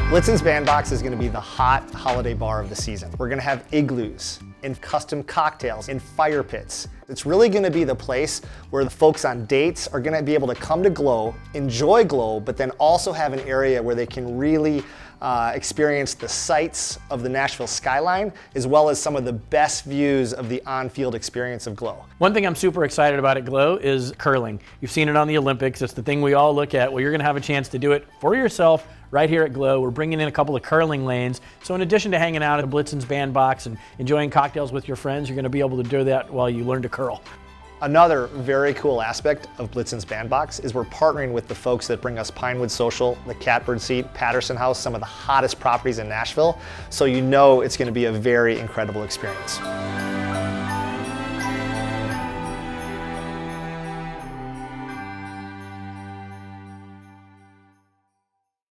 Blitzen's Bandbox is going to be the hot holiday bar of the season. We're going to have igloos and custom cocktails and fire pits. It's really going to be the place where the folks on dates are going to be able to come to Glow, enjoy Glow, but then also have an area where they can really experience the sights of the Nashville skyline, as well as some of the best views of the on-field experience of Glow. One thing I'm super excited about at Glow is curling. You've seen it on the Olympics. It's the thing we all look at. Well, you're going to have a chance to do it for yourself right here at Glow. We're bringing in a couple of curling lanes. So in addition to hanging out at Blitzen's Bandbox and enjoying cocktails with your friends, you're going to be able to do that while you learn to curl. Another very cool aspect of Blitzen's Bandbox is we're partnering with the folks that bring us Pinewood Social, the Catbird Seat, Patterson House, some of the hottest properties in Nashville. So you know it's going to be a very incredible experience.